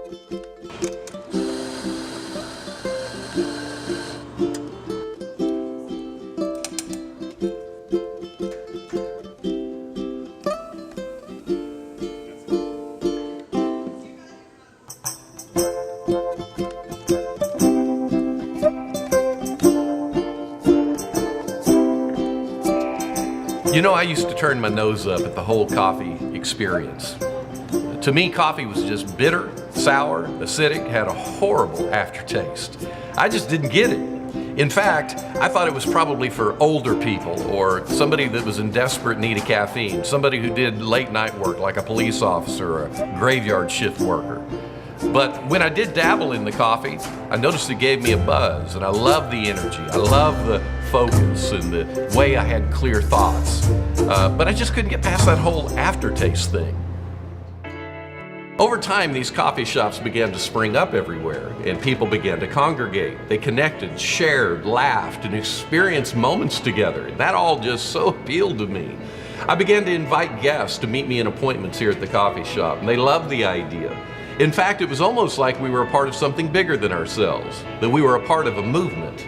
You know, I used to turn my nose up at the whole coffee experience. To me, coffee was just bitter, sour, acidic, had a horrible aftertaste. I just didn't get it. In fact, I thought it was probably for older people or somebody that was in desperate need of caffeine, somebody who did late night work like a police officer or a graveyard shift worker. But when I did dabble in the coffee, I noticed it gave me a buzz, and I love the energy. I love the focus and the way I had clear thoughts. But I just couldn't get past that whole aftertaste thing. Over time, these coffee shops began to spring up everywhere, and people began to congregate. They connected, shared, laughed, and experienced moments together. And that all just so appealed to me. I began to invite guests to meet me in appointments here at the coffee shop, and they loved the idea. In fact, it was almost like we were a part of something bigger than ourselves, that we were a part of a movement.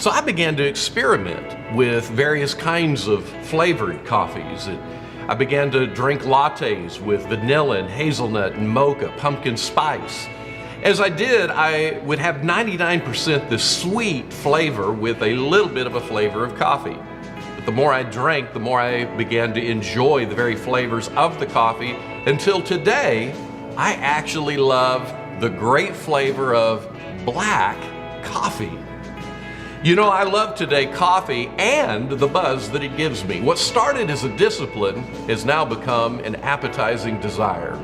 So I began to experiment with various kinds of flavored coffees. I began to drink lattes with vanilla and hazelnut and mocha, pumpkin spice. As I did, I would have 99% the sweet flavor with a little bit of a flavor of coffee. But the more I drank, the more I began to enjoy the very flavors of the coffee, until today, I actually love the great flavor of black coffee. You know, I love today coffee and the buzz that it gives me. What started as a discipline has now become an appetizing desire.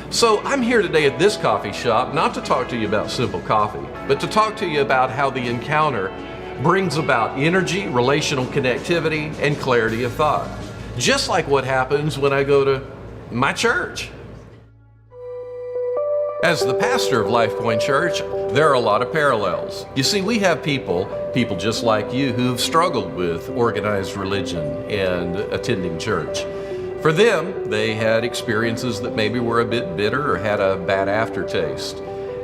So I'm here today at this coffee shop not to talk to you about simple coffee, but to talk to you about how the encounter brings about energy, relational connectivity, and clarity of thought. Just like what happens when I go to my church. As the pastor of Lifepointe Church, there are a lot of parallels. You see, we have people just like you who've struggled with organized religion and attending church. For them, they had experiences that maybe were a bit bitter or had a bad aftertaste.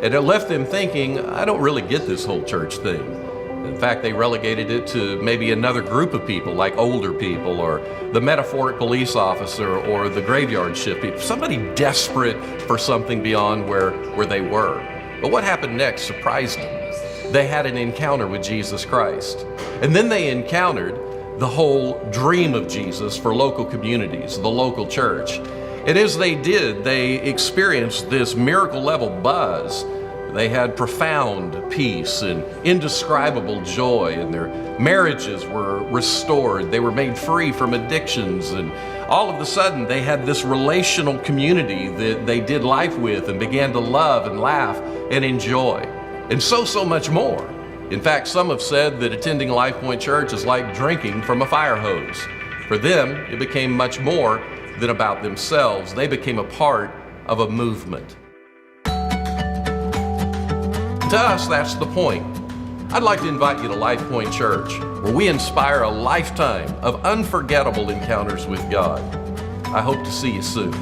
And it left them thinking, I don't really get this whole church thing. In fact, they relegated it to maybe another group of people, like older people or the metaphoric police officer or the graveyard shift people, somebody desperate for something beyond where they were. But what happened next surprised them. They had an encounter with Jesus Christ. And then they encountered the whole dream of Jesus for local communities, the local church. And as they did, they experienced this miracle level buzz. They had profound peace and indescribable joy, and their marriages were restored. They were made free from addictions, and all of a sudden they had this relational community that they did life with and began to love and laugh and enjoy, and so much more. In fact, some have said that attending Lifepointe Church is like drinking from a fire hose. For them, it became much more than about themselves. They became a part of a movement. To us, that's the point. I'd like to invite you to Lifepointe Church, where we inspire a lifetime of unforgettable encounters with God. I hope to see you soon.